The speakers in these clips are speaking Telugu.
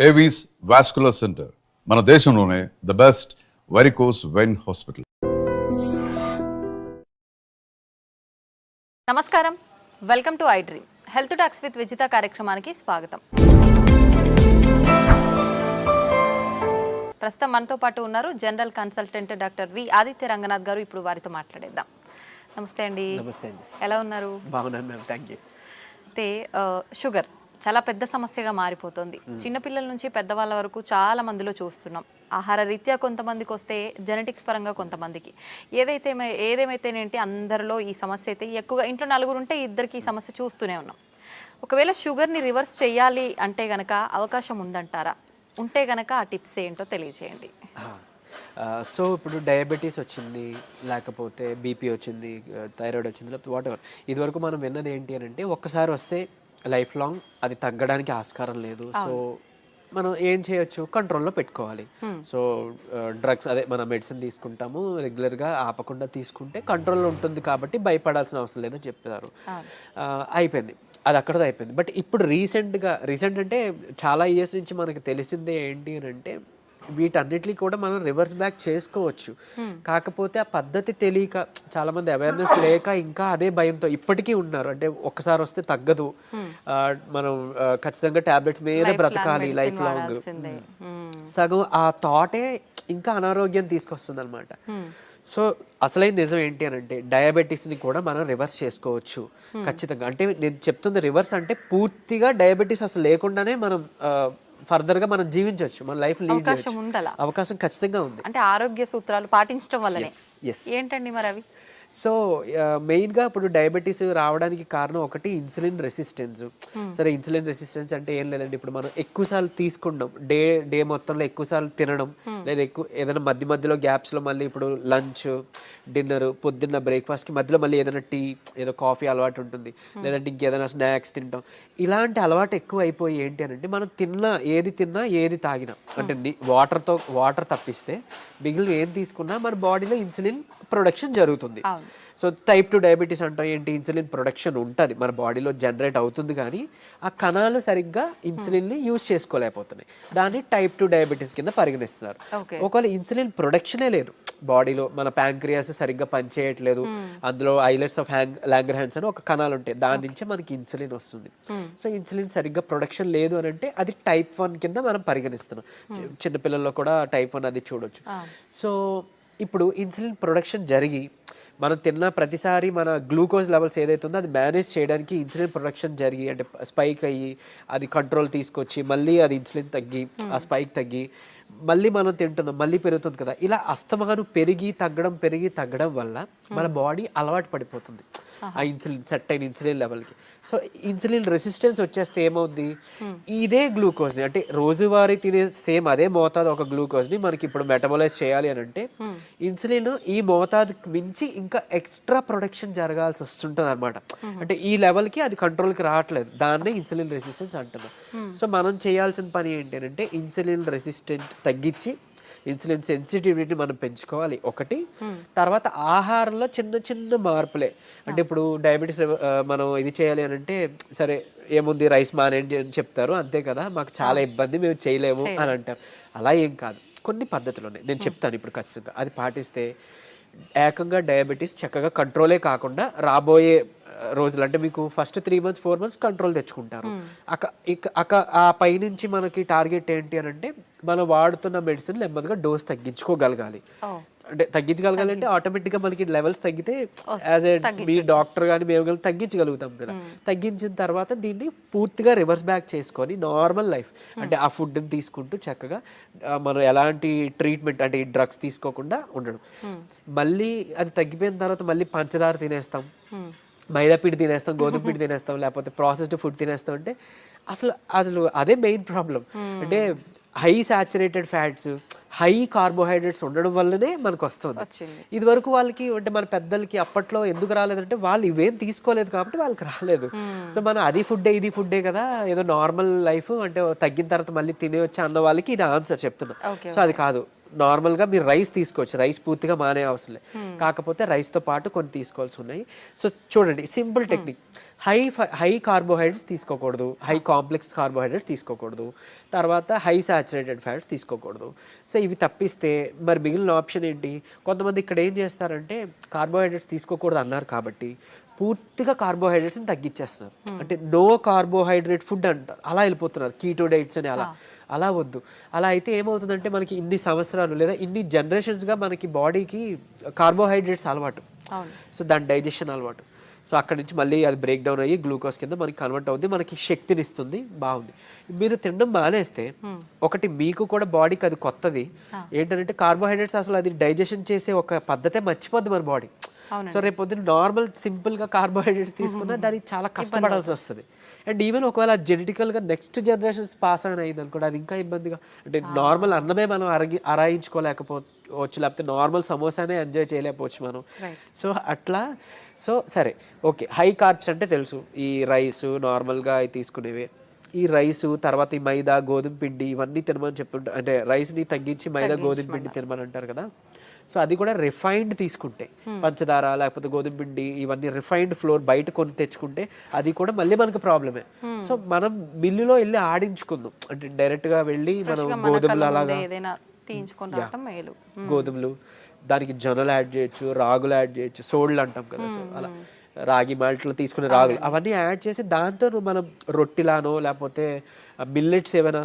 ఏవీస్ వాస్కులర్ సెంటర్ మన దేశంలోనే the best varicose vein hospital. నమస్కారం, welcome to I dream. Health talks with Vijitha కార్యక్రమానికి స్వాగతం. ప్రస్తుతం మనతో పాటు ఉన్నారు general consultant doctor V Aditya Ranganath గారు. ఇప్పుడు వారితో మాట్లాడేద్దాం. నమస్తే అండి. నమస్తే అండి. ఎలా ఉన్నారు? బాగున్నాను మ్యామ్, థ్యాంక్ యూ. అయితే షుగర్ చాలా పెద్ద సమస్యగా మారిపోతుంది. చిన్నపిల్లల నుంచి పెద్దవాళ్ళ వరకు చాలా మందిలో చూస్తున్నాం. ఆహార రీత్యా కొంతమందికి వస్తే, జెనెటిక్స్ పరంగా కొంతమందికి, ఏదేమైతేనేంటి అందరిలో ఈ సమస్య అయితే ఎక్కువగా. ఇంట్లో నలుగురు ఉంటే ఇద్దరికి ఈ సమస్య చూస్తూనే ఉన్నాం. ఒకవేళ షుగర్ని రివర్స్ చేయాలి అంటే గనక అవకాశం ఉందంటారా? ఉంటే గనక ఆ టిప్స్ ఏంటో తెలియజేయండి. సో ఇప్పుడు డయాబెటీస్ వచ్చింది, లేకపోతే బీపీ వచ్చింది, థైరాయిడ్ వచ్చింది, లేకపోతే వాట్ ఎవర్, ఇదివరకు మనం విన్నది ఏంటి అని అంటే ఒక్కసారి వస్తే లైఫ్ లాంగ్ అది తగ్గడానికి ఆస్కారం లేదు. సో మనం ఏం చేయొచ్చు, కంట్రోల్లో పెట్టుకోవాలి. సో డ్రగ్స్, అదే మన మెడిసిన్ తీసుకుంటాము, రెగ్యులర్గా ఆపకుండా తీసుకుంటే కంట్రోల్లో ఉంటుంది కాబట్టి భయపడాల్సిన అవసరం లేదని చెప్తారు. అయిపోయింది, అది అక్కడతో అయిపోయింది. బట్ ఇప్పుడు రీసెంట్ అంటే చాలా ఇయర్స్ నుంచి మనకి తెలిసిందే ఏంటి అని అంటే వీటన్నిటిని కూడా మనం రివర్స్ బ్యాక్ చేసుకోవచ్చు. కాకపోతే ఆ పద్ధతి తెలియక, చాలా మంది అవేర్నెస్ లేక ఇంకా అదే భయంతో ఇప్పటికీ ఉన్నారు. అంటే ఒక్కసారి వస్తే తగ్గదు, మనం ఖచ్చితంగా టాబ్లెట్స్ మీద బ్రతకాలి లైఫ్ లాంగ్. సగం ఆ థాటే ఇంకా అనారోగ్యం తీసుకొస్తుంది అనమాట. సో అసలైన నిజం ఏంటి అని అంటే డయాబెటీస్ని కూడా మనం రివర్స్ చేసుకోవచ్చు ఖచ్చితంగా. అంటే నేను చెప్తుంది రివర్స్ అంటే పూర్తిగా డయాబెటీస్ అసలు లేకుండానే మనం ఫర్దర్గా మనం జీవించవచ్చు, మన లైఫ్ లీడ్ చేయొచ్చు. అవకాశం ఖచ్చితంగా ఉంది. అంటే ఆరోగ్య సూత్రాలు పాటించడం వల్లనే. ఏంటండి మరి అవి? సో మెయిన్గా ఇప్పుడు డయాబెటీస్ రావడానికి కారణం ఒకటి ఇన్సులిన్ రెసిస్టెన్స్. సరే, ఇన్సులిన్ రెసిస్టెన్స్ అంటే ఏం లేదండి, ఇప్పుడు మనం ఎక్కువసార్లు తీసుకుంటాం, డే మొత్తంలో ఎక్కువసార్లు తినడం, లేదా ఏదైనా మధ్యలో గ్యాప్స్లో మళ్ళీ ఇప్పుడు లంచ్, డిన్నర్, పొద్దున్న బ్రేక్ఫాస్ట్కి మధ్యలో మళ్ళీ ఏదైనా టీ, ఏదో కాఫీ అలవాటు ఉంటుంది, లేదంటే ఇంకేదైనా స్నాక్స్ తింటాం. ఇలాంటి అలవాటు ఎక్కువ అయిపోయి ఏంటి అని అంటే మనం ఏది తిన్నా ఏది తాగినా, అంటే వాటర్ తప్పిస్తే మిగిలిన ఏం తీసుకున్నా మన బాడీలో ఇన్సులిన్ ప్రొడక్షన్ జరుగుతుంది. సో టైప్ 2 డయాబెటీస్ అంటాం ఏంటి, ఇన్సులిన్ ప్రొడక్షన్ ఉంటుంది మన బాడీలో, జనరేట్ అవుతుంది, కానీ ఆ కణాలు సరిగ్గా ఇన్సులిన్ని యూజ్ చేసుకోలేకపోతున్నాయి. దాన్ని టైప్ 2 డయాబెటీస్ కింద పరిగణిస్తున్నారు. ఒకవేళ ఇన్సులిన్ ప్రొడక్షనే లేదు బాడీలో, మన ప్యాంక్రియాస్ సరిగ్గా పనిచేయట్లేదు, అందులో ఐలెట్స్ ఆఫ్ లాంగర్హాన్స్ అని ఒక కణాలు ఉంటాయి, దాని నుంచే మనకి ఇన్సులిన్ వస్తుంది. సో ఇన్సులిన్ సరిగ్గా ప్రొడక్షన్ లేదు అని అంటే అది టైప్ 1 కింద మనం పరిగణిస్తున్నాం. చిన్నపిల్లల్లో కూడా టైప్ 1 అది చూడొచ్చు. సో ఇప్పుడు ఇన్సులిన్ ప్రొడక్షన్ జరిగి మనం తిన్న ప్రతిసారి మన గ్లూకోజ్ లెవెల్స్ ఏదైతే ఉందో అది మేనేజ్ చేయడానికి ఇన్సులిన్ ప్రొడక్షన్ జరిగి, అంటే స్పైక్ అయ్యి అది కంట్రోల్ తీసుకొచ్చి మళ్ళీ అది ఇన్సులిన్ తగ్గి ఆ స్పైక్ తగ్గి మళ్ళీ మనం తింటున్నాం, మళ్ళీ పెరుగుతుంది కదా. ఇలా అస్తమాను పెరిగి తగ్గడం వల్ల మన బాడీ అలవాటు పడిపోతుంది ఆ ఇన్సులిన్, సెట్ అయిన ఇన్సులిన్ లెవెల్కి. సో ఇన్సులిన్ రెసిస్టెన్స్ వచ్చేస్తే ఏమవుద్ది, ఇదే గ్లూకోజ్ని, అంటే రోజువారీ తినే సేమ్ అదే మోతాదు ఒక గ్లూకోజ్ని మనకి ఇప్పుడు మెటబలైజ్ చేయాలి అని అంటే ఇన్సులిన్ ఈ మోతాదుకి మించి ఇంకా ఎక్స్ట్రా ప్రొడక్షన్ జరగాల్సి వస్తుంటుంది అనమాట. అంటే ఈ లెవెల్కి అది కంట్రోల్కి రావట్లేదు, దాన్నే ఇన్సులిన్ రెసిస్టెన్స్ అంటున్నాం. సో మనం చేయాల్సిన పని ఏంటి అంటే ఇన్సులిన్ రెసిస్టెంట్ తగ్గించి ఇన్సులిన్ సెన్సిటివిటీ మనం పెంచుకోవాలి ఒకటి. తర్వాత ఆహారంలో చిన్న మార్పులే, అంటే ఇప్పుడు డయాబెటీస్ మనం ఇది చేయాలి అని అంటే సరే ఏముంది రైస్ మానేయండి అని చెప్తారు, అంతే కదా, మాకు చాలా ఇబ్బంది, మేము చేయలేము అని అంటారు. అలా ఏం కాదు, కొన్ని పద్ధతులు ఉన్నాయి, నేను చెప్తాను ఇప్పుడు ఖచ్చితంగా. అది పాటిస్తే ఏకంగా డయాబెటీస్ చక్కగా కంట్రోలే కాకుండా రాబోయే రోజులు, అంటే మీకు ఫస్ట్ 3 months 4 months కంట్రోల్ తెచ్చుకుంటారు. ఆ పైనుంచి మనకి టార్గెట్ ఏంటి అని అంటే మనం వాడుతున్న మెడిసిన్ నెమ్మదిగా డోస్ తగ్గించుకోగలగాలి. అంటే తగ్గించగలగాలి అంటే ఆటోమేటిక్గా మనకి లెవెల్స్ తగ్గితే యాజ్ ఏ మీ డాక్టర్ కానీ మేము కానీ తగ్గించగలుగుతాం కదా. తగ్గించిన తర్వాత దీన్ని పూర్తిగా రివర్స్ బ్యాక్ చేసుకొని నార్మల్ లైఫ్, అంటే ఆ ఫుడ్ని తీసుకుంటూ చక్కగా మనం ఎలాంటి ట్రీట్మెంట్, అంటే ఈ డ్రగ్స్ తీసుకోకుండా ఉండడం. మళ్ళీ అది తగ్గిపోయిన తర్వాత మళ్ళీ పంచదార తినేస్తాం, మైదా పిండి తినేస్తాం, గోధుమ పిండి తినేస్తాం, లేకపోతే ప్రాసెస్డ్ ఫుడ్ తినేస్తాం. అంటే అసలు అదే మెయిన్ ప్రాబ్లం. అంటే high saturated fats, high carbohydrates ఉండడం వల్లనే మనకు వస్తుంది. ఇది వరకు వాళ్ళకి, అంటే మన పెద్దలకి అప్పట్లో ఎందుకు రాలేదంటే వాళ్ళు ఇవేం తీసుకోలేదు కాబట్టి వాళ్ళకి రాలేదు. సో మనం అది ఫుడ్డే ఇది ఫుడ్డే కదా, ఏదో నార్మల్ లైఫ్, అంటే తగ్గిన తర్వాత మళ్ళీ తినేయొచ్చు అన్న వాళ్ళకి ఇది ఆన్సర్ చెప్తున్నా. సో అది కాదు, నార్మల్గా మీరు రైస్ తీసుకోవచ్చు, రైస్ పూర్తిగా మానే అవసరం లేదు, కాకపోతే రైస్తో పాటు కొన్ని తీసుకోవాల్సి ఉన్నాయి. సో చూడండి సింపుల్ టెక్నిక్, హై కార్బోహైడ్రేట్స్ తీసుకోకూడదు, హై కాంప్లెక్స్ కార్బోహైడ్రేట్స్ తీసుకోకూడదు, తర్వాత హై సాచురేటెడ్ ఫ్యాట్స్ తీసుకోకూడదు. సో ఇవి తప్పిస్తే మరి మిగిలిన ఆప్షన్ ఏంటి? కొంతమంది ఇక్కడ ఏం చేస్తారంటే కార్బోహైడ్రేట్స్ తీసుకోకూడదు అన్నారు కాబట్టి పూర్తిగా కార్బోహైడ్రేట్స్ని తగ్గించేస్తున్నారు, అంటే నో కార్బోహైడ్రేట్ ఫుడ్ అంటారు, అలా వెళ్ళిపోతున్నారు, కీటో డైట్స్ అని. అలా వద్దు. అలా అయితే ఏమవుతుందంటే మనకి ఇన్ని సంవత్సరాలు లేదా ఇన్ని జనరేషన్స్గా మనకి బాడీకి కార్బోహైడ్రేట్స్ అలవాటు, సో దాని డైజెషన్ అలవాటు. సో అక్కడి నుంచి మళ్ళీ అది బ్రేక్ డౌన్ అయ్యి గ్లూకోజ్ కింద మనకి కన్వర్ట్ అవుతుంది, మనకి శక్తిని ఇస్తుంది, బాగుంది. మీరు తినడం మానేస్తే ఒకటి మీకు కూడా బాడీకి అది కొత్తది ఏంటంటే కార్బోహైడ్రేట్స్ అసలు అది డైజెషన్ చేసే ఒక పద్ధతే మర్చిపోద్ది మన బాడీ. సో రేపు పొద్దున్న నార్మల్ సింపుల్గా కార్బోహైడ్రేట్స్ తీసుకున్నా దానికి చాలా కష్టపడాల్సి వస్తుంది. అండ్ ఈవెన్ ఒకవేళ జెనెటికల్గా నెక్స్ట్ జనరేషన్స్ పాస్ ఆన్ అయింది అనుకోండి, అది ఇంకా ఇబ్బందిగా, అంటే నార్మల్ అన్నమే మనం అరాయించుకోలేకపోవచ్చు, లేకపోతే నార్మల్ సమోసానే ఎంజాయ్ చేయలేకపోవచ్చు మనం. సో అట్లా. సో సరే ఓకే, హై కార్బ్స్ అంటే తెలుసు, ఈ రైస్ నార్మల్గా అవి తీసుకునేవి, ఈ రైసు తర్వాత ఈ మైదా గోధుమ పిండి ఇవన్నీ తినమని చెప్తుంటారు, అంటే రైస్ని తగ్గించి మైదా గోధుమ పిండి తినమని అంటారు కదా. సో అది కూడా రిఫైన్డ్ తీసుకుంటే, పంచదార లేకపోతే గోధుమ పిండి ఇవన్నీ రిఫైన్డ్ ఫ్లోర్ బయట కొని తెచ్చుకుంటే అది కూడా మళ్ళీ మనకు ప్రాబ్లమే. సో మనం మిల్లులో వెళ్ళి ఆడించుకుందాం, అంటే డైరెక్ట్గా వెళ్ళి మనం గోధుమలు అలాగా గోధుమలు, దానికి జొన్నలు యాడ్ చేయొచ్చు, రాగులు యాడ్ చేయొచ్చు, సోళ్ళు అంటాం కదా, సో అలా రాగి మాల్ట్లో తీసుకునే రాగులు అవన్నీ యాడ్ చేసి దాంతో మనం రొట్టిలానో లేకపోతే మిల్లెట్స్ ఏమైనా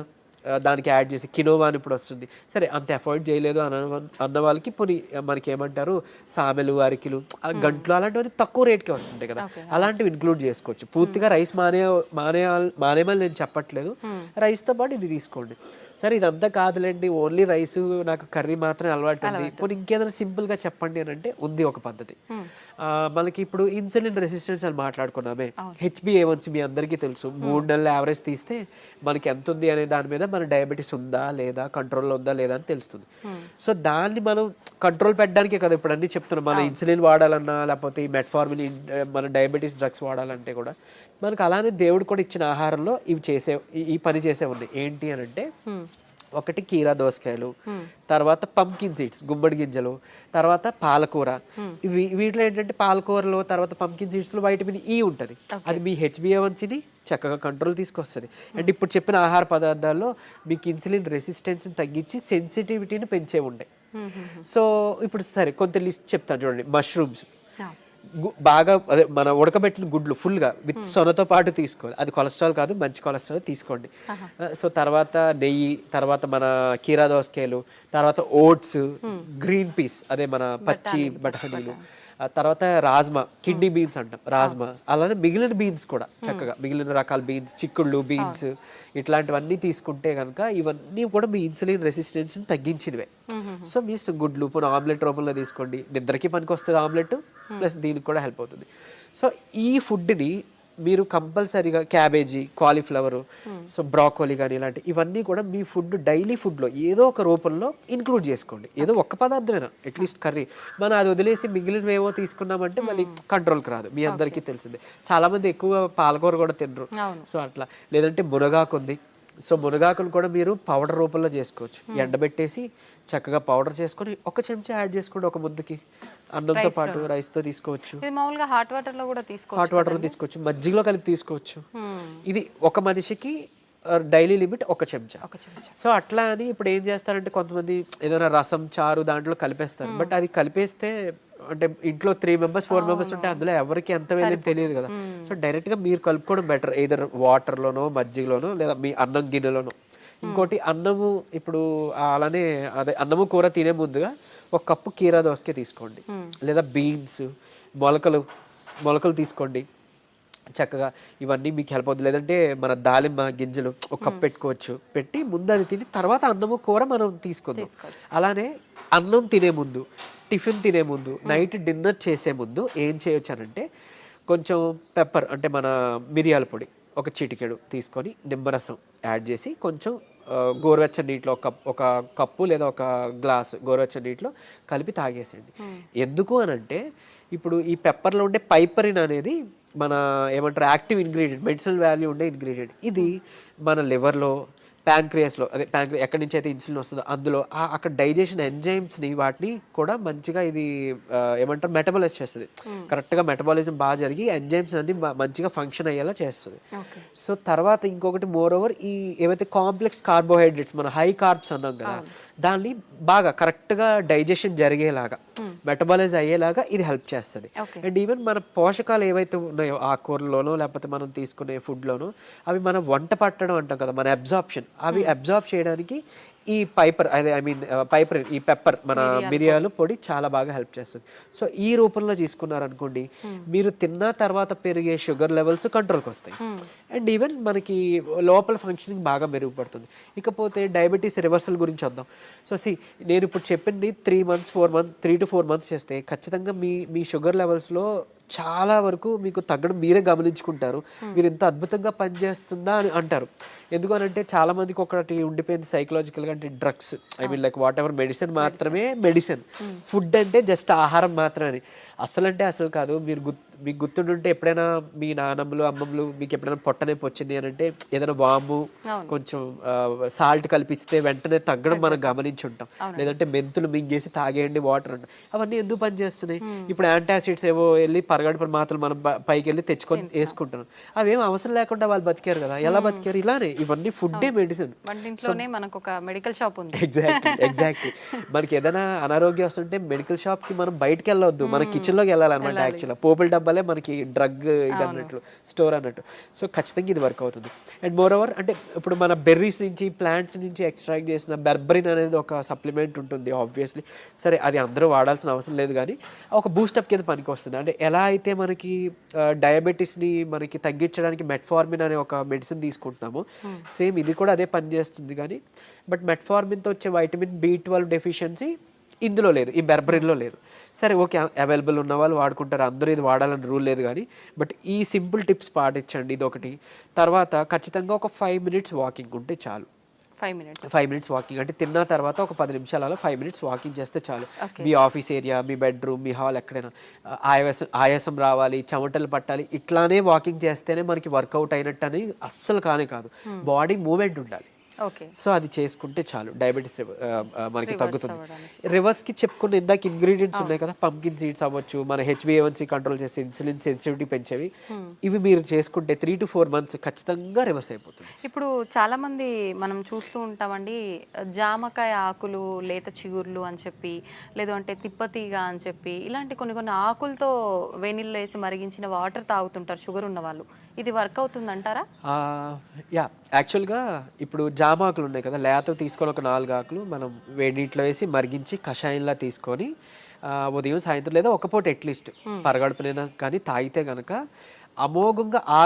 దానికి యాడ్ చేసి, కినోవా అని ఇప్పుడు వస్తుంది, సరే అంత అఫోర్డ్ చేయలేదు అన్న వాళ్ళకి పోనీ మనకి ఏమంటారు సామెలు, అరికిలు, గంట్లు అలాంటివన్నీ తక్కువ రేట్కే వస్తుంటాయి కదా, అలాంటివి ఇంక్లూడ్ చేసుకోవచ్చు. పూర్తిగా రైస్ మానేమని నేను చెప్పట్లేదు, రైస్తో పాటు ఇది తీసుకోండి. సరే ఇదంతా కాదులేండి, ఓన్లీ రైస్ నాకు కర్రీ మాత్రమే అలవాటు ఉంది, ఇప్పుడు ఇంకేదైనా సింపుల్గా చెప్పండి అని అంటే ఉంది ఒక పద్ధతి. మనకి ఇప్పుడు ఇన్సులిన్ రెసిస్టెన్స్ అని మాట్లాడుకున్నామే, HbA1c మీ అందరికీ తెలుసు, 3 నెలల యావరేజ్ తీస్తే మనకి ఎంత ఉంది అనే దాని మీద మన డయాబెటీస్ ఉందా లేదా, కంట్రోల్లో ఉందా లేదా అని తెలుస్తుంది. సో దాన్ని మనం కంట్రోల్ పెట్టడానికే కదా ఇప్పుడు అన్నీ చెప్తున్నాం, మన ఇన్సులిన్ వాడాలన్నా లేకపోతే ఈ మెట్ఫార్మిన్ మన డయాబెటీస్ డ్రగ్స్ వాడాలంటే కూడా మనకు అలానే దేవుడు కూడా ఇచ్చిన ఆహారంలో ఈ పని చేసే ఉన్నాయి. ఏంటి అని అంటే ఒకటి కీరా దోసకాయలు, తర్వాత పంకిన్ సీడ్స్ గుమ్మడి గింజలు, తర్వాత పాలకూర. వీటిలో ఏంటంటే పాలకూరలో తర్వాత పంకిన్ సీడ్స్లో వైటమిన్ ఈ ఉంటుంది, అది మీ HbA1cని చక్కగా కంట్రోల్ తీసుకొస్తుంది. అండ్ ఇప్పుడు చెప్పిన ఆహార పదార్థాల్లో మీకు ఇన్సులిన్ రెసిస్టెన్స్ని తగ్గించి సెన్సిటివిటీని పెంచే ఉండే. సో ఇప్పుడు సరే కొంత లిస్ట్ చెప్తాను చూడండి. మష్రూమ్స్ బాగా అదే మన ఉడకబెట్టిన గుడ్లు ఫుల్గా విత్ సొనతో పాటు తీసుకోవాలి, అది కొలెస్ట్రాల్ కాదు, మంచి కొలెస్ట్రాల్ తీసుకోండి. సో తర్వాత నెయ్యి, తర్వాత మన కీరా దోసకాయలు, తర్వాత ఓట్స్, గ్రీన్ పీస్ అదే మన పచ్చి బఠానీలు, తర్వాత రాజ్మా, కిడ్నీ బీన్స్ అంటాం రాజ్మా, అలానే మిగిలిన బీన్స్ కూడా చక్కగా మిగిలిన రకాల బీన్స్, చిక్కుళ్ళు బీన్స్ ఇట్లాంటివన్నీ తీసుకుంటే కనుక ఇవన్నీ కూడా మీ ఇన్సులిన్ రెసిస్టెన్స్ని తగ్గించినవే. సో మీ ఇష్టం, గుడ్లు పోనీ ఆమ్లెట్ రూపంలో తీసుకోండి, నిద్రకి పనికి వస్తుంది ఆమ్లెట్, ప్లస్ దీనికి కూడా హెల్ప్ అవుతుంది. సో ఈ ఫుడ్ని మీరు కంపల్సరీగా క్యాబేజీ, కాలీఫ్లవర్, సో బ్రాకోలీ కానీ ఇలాంటి ఇవన్నీ కూడా మీ ఫుడ్ డైలీ ఫుడ్లో ఏదో ఒక రూపంలో ఇంక్లూడ్ చేసుకోండి. ఏదో ఒక్క పదార్థమైనా అట్లీస్ట్ కర్రీ, మనం అది వదిలేసి మిగిలినవేవో తీసుకున్నామంటే మళ్ళీ కంట్రోల్కి రాదు, మీ అందరికీ తెలిసిందే. చాలామంది ఎక్కువ పాలకూర కూడా తినరు, సో అట్లా. లేదంటే మునగాకు ఉంది, సో మునగాకును కూడా మీరు పౌడర్ రూపంలో చేసుకోవచ్చు, ఎండబెట్టేసి చక్కగా పౌడర్ చేసుకొని ఒక చెంచా యాడ్ చేసుకోండి ఒక ముద్దకి, అన్నంతో పాటు రైస్తో తీసుకోవచ్చు, మామూలుగా హాట్ వాటర్లో కూడా తీసుకోవచ్చు, హాట్ వాటర్లో తీసుకోవచ్చు, మజ్జిగలో కలిపి తీసుకోవచ్చు. ఇది ఒక మనిషికి డైలీ లిమిట్ ఒక చెంచా. సో అట్లా అని ఇప్పుడు ఏం చేస్తారంటే కొంతమంది ఏదైనా రసం, చారు దాంట్లో కలిపేస్తారు, బట్ అది కలిపేస్తే అంటే ఇంట్లో 3 members 4 members ఉంటే అందులో ఎవరికి ఎంత వెళ్ళేది తెలియదు కదా. సో డైరెక్ట్గా మీరు కలుపుకోవడం బెటర్, ఏదర్ వాటర్లోనో మజ్జిగలోనో లేదా మీ అన్నం గిన్నెలోనో. ఇంకోటి అన్నము, ఇప్పుడు అలానే అదే అన్నము కూర తినే ముందుగా 1 కప్పు కీరా దోసకాయ తీసుకోండి, లేదా బీన్స్, మొలకలు తీసుకోండి చక్కగా, ఇవన్నీ మీకు హెల్ప్ అవుతుంది. లేదంటే మన దాలిమ్మ గింజలు 1 కప్ పెట్టుకోవచ్చు, పెట్టి ముందు అది తిని తర్వాత అన్నము కూర మనం తీసుకుందాం. అలానే అన్నం తినే ముందు, టిఫిన్ తినే ముందు, నైట్ డిన్నర్ చేసే ముందు ఏం చేయొచ్చు అనంటే కొంచెం పెప్పర్ అంటే మన మిరియాల పొడి 1 చిటికెడు తీసుకొని నిమ్మరసం యాడ్ చేసి కొంచెం గోరువెచ్చని నీటిలో ఒక కప్పు లేదా 1 గ్లాస్ గోరువెచ్చని నీటిలో కలిపి తాగేసేయండి. ఎందుకు అనంటే ఇప్పుడు ఈ పెప్పర్లో ఉండే పైపరిన్ అనేది మన ఏమంటారు యాక్టివ్ ఇంగ్రీడియంట్, మెడిసినల్ వాల్యూ ఉండే ఇంగ్రీడియంట్. ఇది మన లివర్లో ప్యాంక్రియాస్లో అదే ఎక్కడి నుంచి అయితే ఇన్సులిన్ వస్తుందో అందులో అక్కడ డైజెషన్ ఎంజైమ్స్ని వాటిని కూడా మంచిగా ఇది ఏమంటారు మెటబాలైజ్ చేస్తుంది. కరెక్ట్గా మెటబాలిజం బాగా జరిగి ఎంజైమ్స్ అన్ని మంచిగా ఫంక్షన్ అయ్యేలా చేస్తుంది. సో తర్వాత ఇంకొకటి మోర్ ఓవర్ ఈ ఏవైతే కాంప్లెక్స్ కార్బోహైడ్రేట్స్ మన హై కార్బ్స్ అన్నాం కదా దాన్ని బాగా కరెక్ట్గా డైజెషన్ జరిగేలాగా మెటబాలైజ్ అయ్యేలాగా ఇది హెల్ప్ చేస్తుంది. అండ్ ఈవెన్ మన పోషకాలు ఏవైతే ఉన్నాయో ఆకుకూరలోనో లేకపోతే మనం తీసుకునే ఫుడ్లోనో అవి మనం వంట పట్టడం అంటాం కదా మన అబ్జార్ప్షన్ అవి అబ్జార్బ్ చేయడానికి ఈ ఈ పెప్పర్ మన మిరియాలు పొడి చాలా బాగా హెల్ప్ చేస్తుంది. సో ఈ రూపంలో తీసుకున్నారనుకోండి మీరు తిన్న తర్వాత పెరిగే షుగర్ లెవెల్స్ కంట్రోల్కి వస్తాయి అండ్ ఈవెన్ మనకి లోపల ఫంక్షనింగ్ బాగా మెరుగుపడుతుంది. ఇకపోతే డయాబెటీస్ రివర్సల్ గురించి వద్దాం. సో నేను ఇప్పుడు చెప్పింది 3 to 4 months చేస్తే ఖచ్చితంగా మీ షుగర్ లెవెల్స్లో చాలా వరకు మీకు తగ్గడం మీరే గమనించుకుంటారు. మీరు ఇంత అద్భుతంగా పనిచేస్తుందా అని అంటారు. ఎందుకనంటే చాలా మందికి ఒకటి ఉండిపోయింది సైకలాజికల్గా, అంటే drugs like what ever medicine మాత్రమే మెడిసిన్, ఫుడ్ అంటే జస్ట్ ఆహారం మాత్రమే. అసలు కాదు. మీకు గుర్తుంటుంటే ఎప్పుడైనా మీ నాన్నమ్మలు అమ్మమ్మలు మీకు ఎప్పుడైనా పొట్టనొప్పి వచ్చింది అని అంటే ఏదైనా వాము కొంచెం సాల్ట్ కలిపిస్తే వెంటనే తగ్గడం మనం గమనించి ఉంటాం. లేదంటే మెంతులు మింగేసి తాగేయండి వాటర్ అంటాం. అవన్నీ ఎందుకు పనిచేస్తున్నాయి? ఇప్పుడు యాంటాసిడ్స్ ఏవో వెళ్ళి పరగడుపుల మాత్రలు మనం పైకి వెళ్ళి తెచ్చుకొని వేసుకుంటున్నాం. అవేం అవసరం లేకుండా వాళ్ళు బతికారు కదా. ఎలా బతికారు? ఇలానే. ఇవన్నీ ఫుడ్డే మెడిసిన్. మనకు ఒక మెడికల్ షాప్ ఉంది. ఎగ్జాక్ట్లీ. మనకి ఏదైనా అనారోగ్యం వస్తుంటే మెడికల్ షాప్ కి మనం బయటకు వెళ్ళవద్దు, మన కిచెన్ లోకి వెళ్ళాలన్నమాట. యాక్చువల్గా పోపుల డబ్బాలే మనకి డ్రగ్ ఇది అన్నట్లు, స్టోర్ అన్నట్టు. సో ఖచ్చితంగా ఇది వర్క్ అవుతుంది. అండ్ మోర్ ఓవర్ అంటే ఇప్పుడు మన బెర్రీస్ నుంచి ప్లాంట్స్ నుంచి ఎక్స్ట్రాక్ట్ చేసిన బెర్బరిన్ అనేది ఒక సప్లిమెంట్ ఉంటుంది ఆబ్వియస్లీ. సరే అది అందరూ వాడాల్సిన అవసరం లేదు కానీ ఒక బూస్టప్ కింద పనికి వస్తుంది. అంటే ఎలా అయితే మనకి డయాబెటీస్ని మనకి తగ్గించడానికి మెట్ఫార్మిన్ అనే ఒక మెడిసిన్ తీసుకుంటున్నాము, సేమ్ ఇది కూడా అదే పని చేస్తుంది. కానీ బట్ మెట్ఫార్మిన్తో వచ్చే వైటమిన్ B12 డెఫిషియన్సీ ఇందులో లేదు, ఈ బెర్బరిన్లో లేదు. సరే ఓకే, అవైలబుల్ ఉన్న వాళ్ళు వాడుకుంటారు, అందరూ ఇది వాడాలని రూల్ లేదు. కానీ బట్ ఈ సింపుల్ టిప్స్ పాటించండి, ఇది ఒకటి. తర్వాత ఖచ్చితంగా ఒక 5 minutes వాకింగ్ ఉంటే చాలు. 5 minutes వాకింగ్ అంటే తిన్న తర్వాత ఒక 10 నిమిషాలలో 5 minutes వాకింగ్ చేస్తే చాలు. మీ ఆఫీస్ ఏరియా, మీ బెడ్రూమ్, మీ హాల్ ఎక్కడైనా ఆయాసం రావాలి, చెమటలు పట్టాలి, ఇట్లానే వాకింగ్ చేస్తేనే మనకి వర్కౌట్ అయినట్టు అని అస్సలు కాదు. బాడీ మూమెంట్ ఉండాలి. సో అది చేసుకుంటే చాలు, డయాబెటీస్ మనకి తగ్గుతుంది. రివర్స్ కి చెప్పుకున్న ఇందాక ఇంగ్రీడియంట్స్ ఉన్నాయి కదా, పంకిన్ సీడ్స్ అవ్వచ్చు, మన HbA1c కంట్రోల్ చేసే ఇన్సులిన్ సెన్సిటివిటీ పెంచేవి, ఇవి మీరు చేసుకుంటే 3 to 4 months ఖచ్చితంగా రివర్స్ అయిపోతుంది. ఇప్పుడు చాలా మంది మనం చూస్తూ ఉంటామండి, జామకాయ ఆకులు, లేత చిగుర్లు అని చెప్పి, లేదు అంటే తిప్పతీగ అని చెప్పి, ఇలాంటి కొన్ని ఆకులతో వేణిల్లో వేసి మరిగించిన వాటర్ తాగుతుంటారు షుగర్ ఉన్న వాళ్ళు. ఇది వర్క్ అవుతుంది అంటారా? యాక్చువల్గా ఇప్పుడు జామాకులు ఉన్నాయి కదా, లేత తీసుకొని ఒక 4 ఆకులు మనం వేడి నీటిలో వేసి మరిగించి కషాయంలా తీసుకొని ఉదయం సాయంత్రం లేదా ఒక పూట అట్లీస్ట్ పరగడుపునైనా కానీ తాగితే కనుక అమోఘంగా ఆ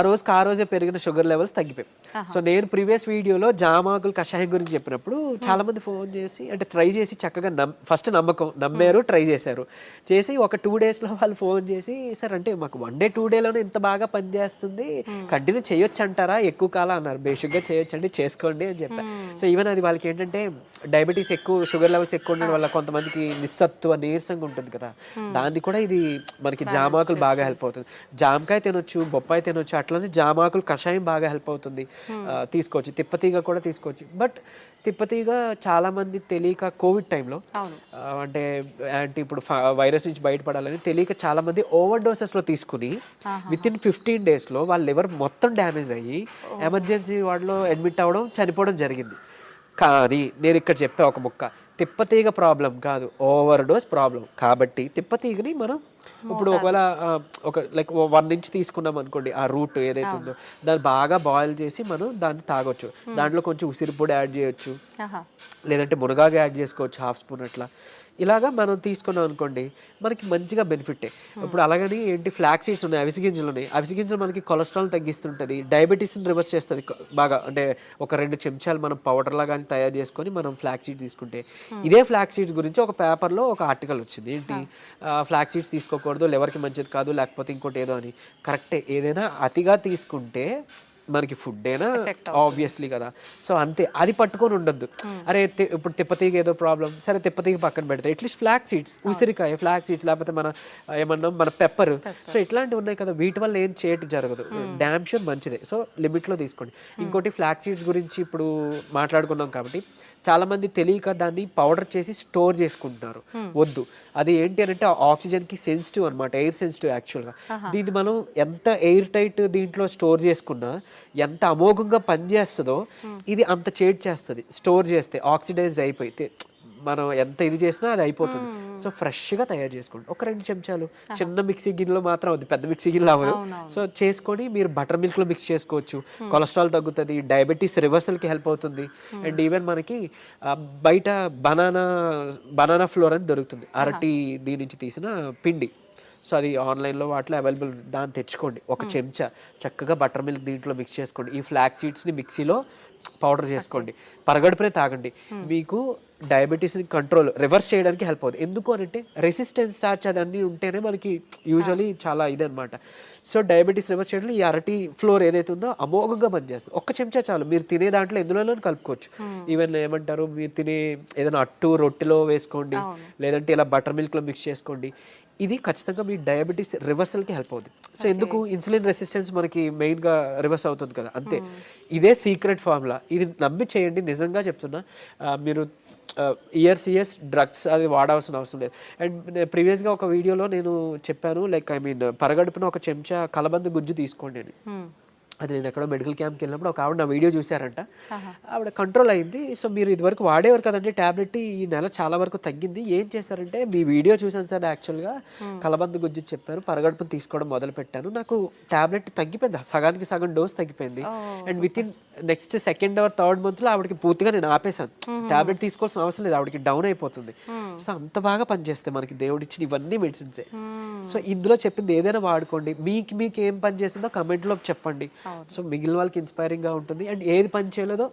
రోజే పెరిగిన షుగర్ లెవెల్స్ తగ్గిపోయాయి. సో నేను ప్రీవియస్ వీడియోలో జామాకులు కషాయం గురించి చెప్పినప్పుడు చాలా మంది ఫోన్ చేసి అంటే ట్రై చేసి చక్కగా ఫస్ట్ నమ్మారు, ట్రై చేసి ఒక 2 daysలో వాళ్ళు ఫోన్ చేసి సార్ అంటే మాకు 1 day 2 dayలోనే ఇంత బాగా పనిచేస్తుంది, కంటిన్యూ చేయొచ్చు అంటారా, ఎక్కువ కాలం అన్నారు. బేసిక్గా చేయొచ్చండి, చేసుకోండి అని చెప్పారు. సో ఈవెన్ అది వాళ్ళకి ఏంటంటే డయాబెటీస్ ఎక్కువ, షుగర్ లెవెల్స్ ఎక్కువ ఉండడం వల్ల కొంతమందికి నిస్సత్తువ నీరసంగా ఉంటుంది కదా, దాన్ని కూడా ఇది మనకి జామాకులు బాగా హెల్ప్ అవుతుంది. జామకాయ తినొచ్చు, బొప్పాయి తినొచ్చు, అట్లనే జామాకులు కషాయం బాగా హెల్ప్ అవుతుంది, తీసుకోవచ్చు. తిప్పతీగ కూడా తీసుకోవచ్చు. బట్ తిప్పతీగ చాలా మంది తెలియక కోవిడ్ టైంలో అంటే ఇప్పుడు వైరస్ నుంచి బయటపడాలని తెలియక చాలా మంది ఓవర్ డోసెస్లో తీసుకుని వితిన్ 15 daysలో వాళ్ళ లివర్ మొత్తం డ్యామేజ్ అయ్యి ఎమర్జెన్సీ వార్డులో అడ్మిట్ అవ్వడం, చనిపోవడం జరిగింది. కానీ నేను ఇక్కడ చెప్పే ఒక ముక్క, తిప్పతీగ ప్రాబ్లం కాదు, ఓవర్ డోస్ ప్రాబ్లం. కాబట్టి తిప్పతీగని మనం ఇప్పుడు ఒకవేళ ఒక లైక్ 1 inch తీసుకున్నాం అనుకోండి, ఆ రూట్ ఏదైతే ఉందో దాన్ని బాగా బాయిల్ చేసి మనం దాన్ని తాగొచ్చు. దాంట్లో కొంచెం ఉసిరి పొడి యాడ్ చేయొచ్చు, లేదంటే మునగాకు యాడ్ చేసుకోవచ్చు 1/2 spoon అట్లా. ఇలాగా మనం తీసుకున్నాం అనుకోండి మనకి మంచిగా బెనిఫిటే. ఇప్పుడు అలాగని ఏంటి ఫ్లాక్స్ సీడ్స్ ఉన్నాయి, అవిసె గింజలు ఉన్నాయి. అవిసె గింజలు మనకి కొలెస్ట్రాల్ తగ్గిస్తుంటుంది, డయాబెటీస్ని రివర్స్ చేస్తుంది బాగా. అంటే ఒక 2 చెంచాలు మనం పౌడర్లా కానీ తయారు చేసుకొని మనం ఫ్లాక్స్ సీడ్స్ తీసుకుంటే, ఇదే ఫ్లాక్స్ సీడ్స్ గురించి ఒక పేపర్లో ఒక ఆర్టికల్ వచ్చింది. ఏంటి ఫ్లాక్స్ సీడ్స్ తీసుకోకూడదు, లివర్కి మంచిది కాదు, లేకపోతే ఇంకోటి ఏదో అని. కరెక్టే, ఏదైనా అతిగా తీసుకుంటే మనకి ఫుడ్ అయినా ఆబ్వియస్లీ కదా. సో అంతే, అది పట్టుకొని ఉండొద్దు. అరే ఇప్పుడు తిప్పతీగ ఏదో ప్రాబ్లం, సరే తిప్పతీగ పక్కన పెడితే అట్లీస్ట్ ఫ్లాక్ సీడ్స్, ఉసిరికాయ ఫ్లాక్ సీడ్స్, లేకపోతే మన ఏమన్నా మన పెప్పర్, సో ఇట్లాంటివి ఉన్నాయి కదా, వీటి వల్ల ఏం చేయటం జరగదు. డ్యామ్ షూర్ మంచిదే. సో లిమిట్లో తీసుకోండి. ఇంకోటి ఫ్లాక్ సీడ్స్ గురించి ఇప్పుడు మాట్లాడుకున్నాం కాబట్టి చాలా మంది తెలియక దాన్ని పౌడర్ చేసి స్టోర్ చేసుకుంటున్నారు. వద్దు, అది ఏంటి అని అంటే ఆక్సిజన్కి సెన్సిటివ్ అనమాట, ఎయిర్ సెన్సిటివ్ యాక్చువల్గా. దీన్ని మనం ఎంత ఎయిర్ టైట్ దీంట్లో స్టోర్ చేసుకున్నా, ఎంత అమోఘంగా పనిచేస్తుందో ఇది అంత చేడ్ చేస్తుంది. స్టోర్ చేస్తే ఆక్సిడైజ్డ్ అయిపోయి మనం ఎంత ఇది చేసినా అది అయిపోతుంది. సో ఫ్రెష్గా తయారు చేసుకోండి. ఒక 2 చెంచాలు చిన్న మిక్సీ గిన్నెలో మాత్రం అవుతుంది, పెద్ద మిక్సీ గిన్నెలో అవ్వదు. సో చేసుకొని మీరు బటర్ మిల్క్లో మిక్స్ చేసుకోవచ్చు. కొలెస్ట్రాల్ తగ్గుతుంది, డయాబెటీస్ రివర్సల్కి హెల్ప్ అవుతుంది. అండ్ ఈవెన్ మనకి బయట బనానా ఫ్లోర్ అని దొరుకుతుంది, అరటి దీని నుంచి తీసిన పిండి. సో అది ఆన్లైన్లో వాటిలో అవైలబుల్, దాన్ని తెచ్చుకోండి. ఒక చెంచా చక్కగా బటర్ మిల్క్ దీంట్లో మిక్స్ చేసుకోండి. ఈ ఫ్లాక్ సీడ్స్ని మిక్సీలో పౌడర్ చేసుకోండి, పరగడుపునే తాగండి. మీకు డయాబెటీస్ని కంట్రోల్ రివర్స్ చేయడానికి హెల్ప్ అవుతుంది. ఎందుకు అని అంటే రెసిస్టెన్స్ స్టార్చ్ అదన్నీ ఉంటేనే మనకి యూజువలీ చాలా ఇదనమాట. సో డయాబెటీస్ రివర్స్ చేయడంలో ఈ అరటి ఫ్లోర్ ఏదైతే ఉందో అమోఘంగా పనిచేస్తుంది. ఒక్క చెంచా చాలు, మీరు తినే దాంట్లో ఎందులోనూ కలుపుకోవచ్చు. ఈవెన్ ఏమంటారు, మీరు తినే ఏదైనా అట్టు రొట్టెలో వేసుకోండి, లేదంటే ఇలా బటర్ మిల్క్లో మిక్స్ చేసుకోండి. ఇది ఖచ్చితంగా మీ డయాబెటీస్ రివర్సల్కి హెల్ప్ అవుతుంది. సో ఎందుకు, ఇన్సులిన్ రెసిస్టెన్స్ మనకి మెయిన్గా రివర్స్ అవుతుంది కదా, అంతే. ఇదే సీక్రెట్ ఫార్ములా, ఇది నమ్మి చేయండి. నిజంగా చెప్తున్నా, మీరు ఇయర్స్ డ్రగ్స్ అది వాడాల్సిన అవసరం లేదు. అండ్ ప్రీవియస్గా ఒక వీడియోలో నేను చెప్పాను, లైక్ పరగడుపున ఒక చెంచా కలబంద గుజ్జు తీసుకోండి అని. అది నేను ఎక్కడో మెడికల్ క్యాంప్కి వెళ్ళినప్పుడు ఒక ఆవిడ నా వీడియో చూశారంట, ఆవిడ కంట్రోల్ అయింది. సో మీరు ఇదివరకు వాడేవారు కదండి ట్యాబ్లెట్, ఈ నెల చాలా వరకు తగ్గింది, ఏం చేశారంటే మీ వీడియో చూసాను సార్, యాక్చువల్గా కలబంద గుజ్జు చెప్పారు, పరగడుపును తీసుకోవడం మొదలు పెట్టాను, నాకు ట్యాబ్లెట్ తగ్గిపోయింది, సగానికి సగం డోస్ తగ్గిపోయింది. And with in next 2nd or 3rd మంత్లో ఆవిడకి పూర్తిగా నేను ఆపేశాను, ట్యాబ్లెట్ తీసుకోవాల్సిన అవసరం లేదు, ఆవిడకి డౌన్ అయిపోతుంది. సో అంత బాగా పనిచేస్తాయి మనకి దేవుడిచ్చిన ఇవన్నీ మెడిసిన్సే. సో ఇందులో చెప్పింది ఏదైనా వాడుకోండి, మీకు ఏం పని చేసిందో కమెంట్లో చెప్పండి. సో మిగిలిన వాళ్ళకి ఇన్స్పైరింగ్గా ఉంటుంది. అండ్ ఏది పని చేయలేదో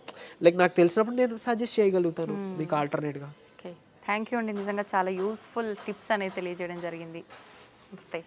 లైక్ నాకు తెలిసినప్పుడు నేను సజెస్ట్ చేయగలుగుతాను మీకు ఆల్టర్నేట్గా. ఓకే, థ్యాంక్ యూ అండి, నిజంగా చాలా యూస్ఫుల్ టిప్స్ అనేది తెలియజేయడం జరిగింది. నమస్తే.